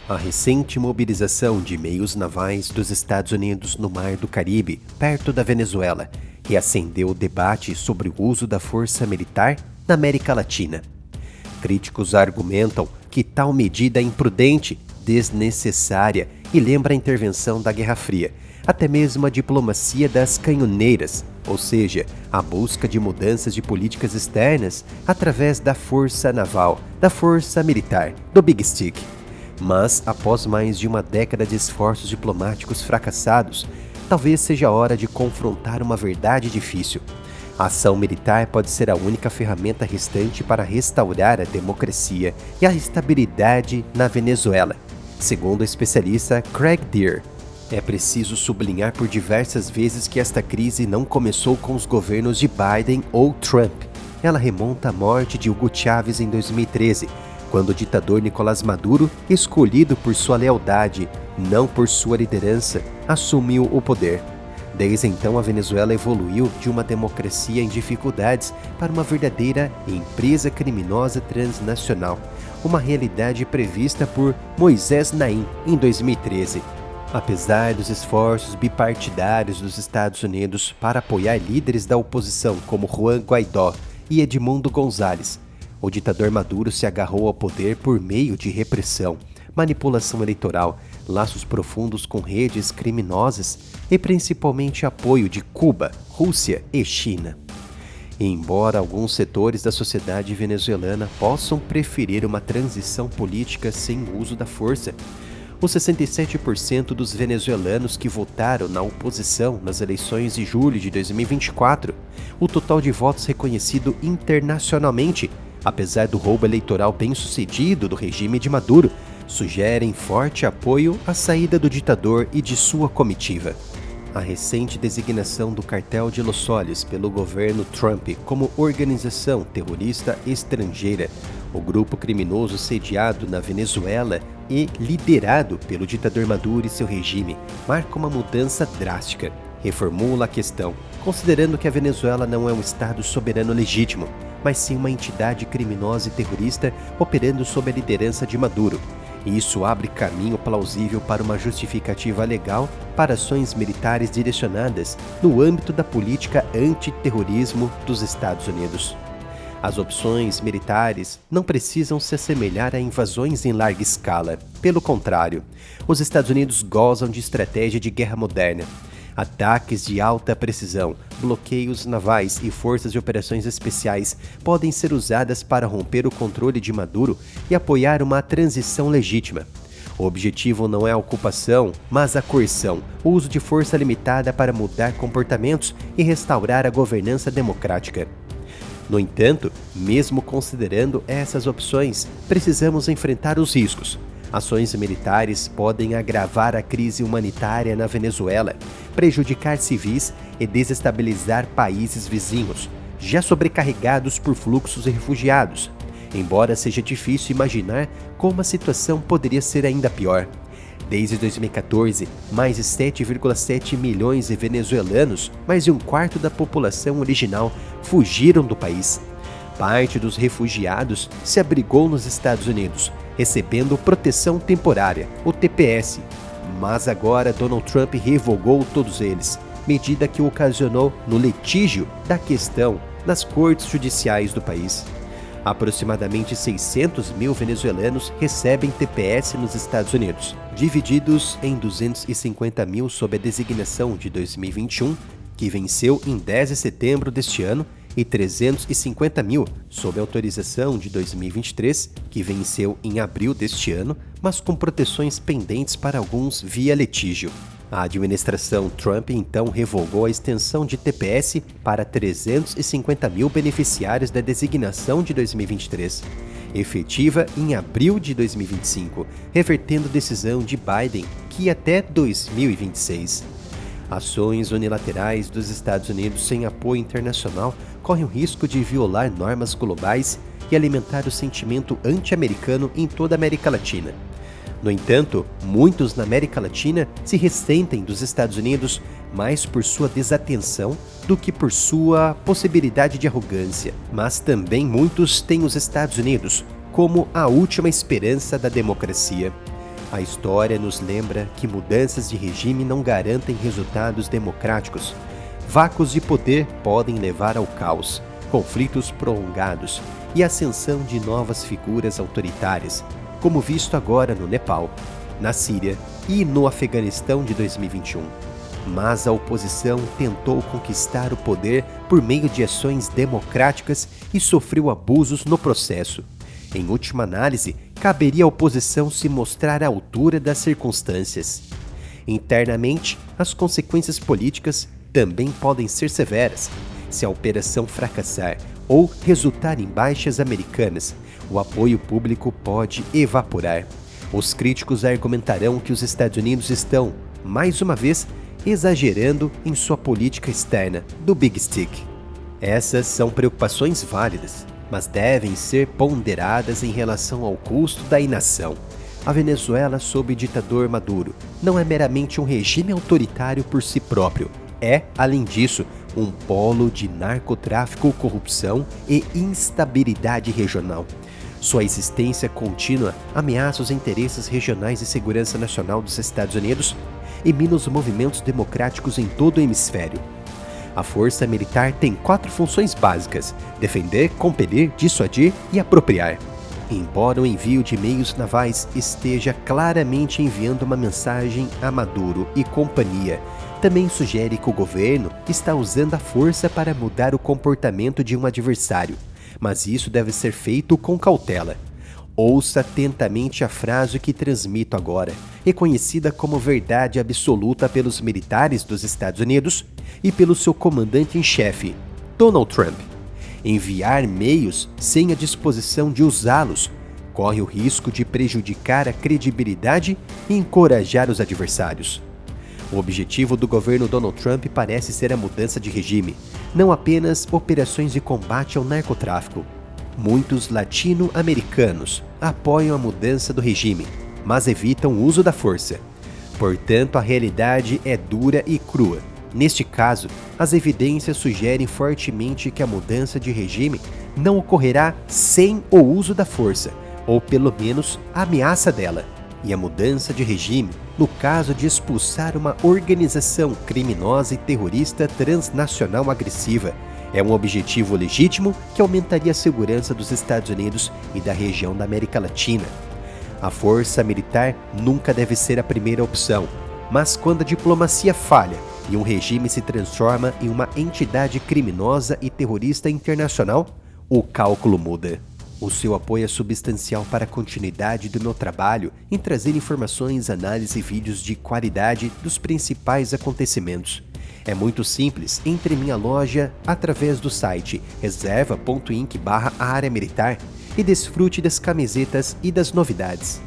A recente mobilização de meios navais dos Estados Unidos no Mar do Caribe, perto da Venezuela, reacendeu o debate sobre o uso da força militar na América Latina. Críticos argumentam que tal medida é imprudente, desnecessária e lembra a intervenção da Guerra Fria, até mesmo a diplomacia das canhoneiras, ou seja, a busca de mudanças de políticas externas através da força naval, da força militar, do Big Stick. Mas, após mais de uma década de esforços diplomáticos fracassados, talvez seja a hora de confrontar uma verdade difícil. A ação militar pode ser a única ferramenta restante para restaurar a democracia e a estabilidade na Venezuela, segundo o especialista Craig Deer. É preciso sublinhar por diversas vezes que esta crise não começou com os governos de Biden ou Trump. Ela remonta à morte de Hugo Chávez em 2013, quando o ditador Nicolás Maduro, escolhido por sua lealdade, não por sua liderança, assumiu o poder. Desde então, a Venezuela evoluiu de uma democracia em dificuldades para uma verdadeira empresa criminosa transnacional, uma realidade prevista por Moisés Naim em 2013. Apesar dos esforços bipartidários dos Estados Unidos para apoiar líderes da oposição como Juan Guaidó e Edmundo González, o ditador Maduro se agarrou ao poder por meio de repressão, manipulação eleitoral, laços profundos com redes criminosas e principalmente apoio de Cuba, Rússia e China. E embora alguns setores da sociedade venezuelana possam preferir uma transição política sem uso da força, os 67% dos venezuelanos que votaram na oposição nas eleições de julho de 2024, o total de votos reconhecido internacionalmente, apesar do roubo eleitoral bem-sucedido do regime de Maduro, sugerem forte apoio à saída do ditador e de sua comitiva. A recente designação do Cartel de Los Soles pelo governo Trump como organização terrorista estrangeira, o grupo criminoso sediado na Venezuela e liderado pelo ditador Maduro e seu regime, marca uma mudança drástica. Reformula a questão, considerando que a Venezuela não é um Estado soberano legítimo, mas sim uma entidade criminosa e terrorista operando sob a liderança de Maduro. E isso abre caminho plausível para uma justificativa legal para ações militares direcionadas no âmbito da política antiterrorismo dos Estados Unidos. As opções militares não precisam se assemelhar a invasões em larga escala. Pelo contrário, os Estados Unidos gozam de estratégia de guerra moderna. Ataques de alta precisão, bloqueios navais e forças de operações especiais podem ser usadas para romper o controle de Maduro e apoiar uma transição legítima. O objetivo não é a ocupação, mas a coerção, o uso de força limitada para mudar comportamentos e restaurar a governança democrática. No entanto, mesmo considerando essas opções, precisamos enfrentar os riscos. Ações militares podem agravar a crise humanitária na Venezuela, prejudicar civis e desestabilizar países vizinhos, já sobrecarregados por fluxos de refugiados, embora seja difícil imaginar como a situação poderia ser ainda pior. Desde 2014, mais de 7,7 milhões de venezuelanos, mais de um quarto da população original, fugiram do país. Parte dos refugiados se abrigou nos Estados Unidos, recebendo proteção temporária, o TPS, mas agora Donald Trump revogou todos eles, medida que ocasionou no litígio da questão nas cortes judiciais do país. Aproximadamente 600 mil venezuelanos recebem TPS nos Estados Unidos, divididos em 250 mil sob a designação de 2021, que venceu em 10 de setembro deste ano, e 350 mil sob autorização de 2023, que venceu em abril deste ano, mas com proteções pendentes para alguns via litígio. A administração Trump então revogou a extensão de TPS para 350 mil beneficiários da designação de 2023, efetiva em abril de 2025, revertendo decisão de Biden que ia até 2026. Ações unilaterais dos Estados Unidos sem apoio internacional correm o risco de violar normas globais e alimentar o sentimento anti-americano em toda a América Latina. No entanto, muitos na América Latina se ressentem dos Estados Unidos mais por sua desatenção do que por sua possibilidade de arrogância. Mas também muitos têm os Estados Unidos como a última esperança da democracia. A história nos lembra que mudanças de regime não garantem resultados democráticos. Vácuos de poder podem levar ao caos, conflitos prolongados e ascensão de novas figuras autoritárias, como visto agora no Nepal, na Síria e no Afeganistão de 2021. Mas a oposição tentou conquistar o poder por meio de ações democráticas e sofreu abusos no processo. Em última análise, caberia à oposição se mostrar à altura das circunstâncias. Internamente, as consequências políticas também podem ser severas. Se a operação fracassar ou resultar em baixas americanas, o apoio público pode evaporar. Os críticos argumentarão que os Estados Unidos estão, mais uma vez, exagerando em sua política externa do Big Stick. Essas são preocupações válidas, mas devem ser ponderadas em relação ao custo da inação. A Venezuela sob ditador Maduro não é meramente um regime autoritário por si próprio, é, além disso, um polo de narcotráfico, corrupção e instabilidade regional. Sua existência contínua ameaça os interesses regionais e segurança nacional dos Estados Unidos e mina os movimentos democráticos em todo o hemisfério. A força militar tem 4 funções básicas: defender, compelir, dissuadir e apropriar. Embora o envio de meios navais esteja claramente enviando uma mensagem a Maduro e companhia, também sugere que o governo está usando a força para mudar o comportamento de um adversário, mas isso deve ser feito com cautela. Ouça atentamente a frase que transmito agora, reconhecida como verdade absoluta pelos militares dos Estados Unidos e pelo seu comandante em chefe, Donald Trump. Enviar meios sem a disposição de usá-los corre o risco de prejudicar a credibilidade e encorajar os adversários. O objetivo do governo Donald Trump parece ser a mudança de regime, não apenas operações de combate ao narcotráfico. Muitos latino-americanos apoiam a mudança do regime, mas evitam o uso da força. Portanto, a realidade é dura e crua. Neste caso, as evidências sugerem fortemente que a mudança de regime não ocorrerá sem o uso da força, ou pelo menos a ameaça dela. E a mudança de regime, no caso de expulsar uma organização criminosa e terrorista transnacional agressiva, é um objetivo legítimo que aumentaria a segurança dos Estados Unidos e da região da América Latina. A força militar nunca deve ser a primeira opção, mas quando a diplomacia falha e um regime se transforma em uma entidade criminosa e terrorista internacional, o cálculo muda. O seu apoio é substancial para a continuidade do meu trabalho em trazer informações, análise e vídeos de qualidade dos principais acontecimentos. É muito simples, entre em minha loja através do site reserva.inc/área militar e desfrute das camisetas e das novidades.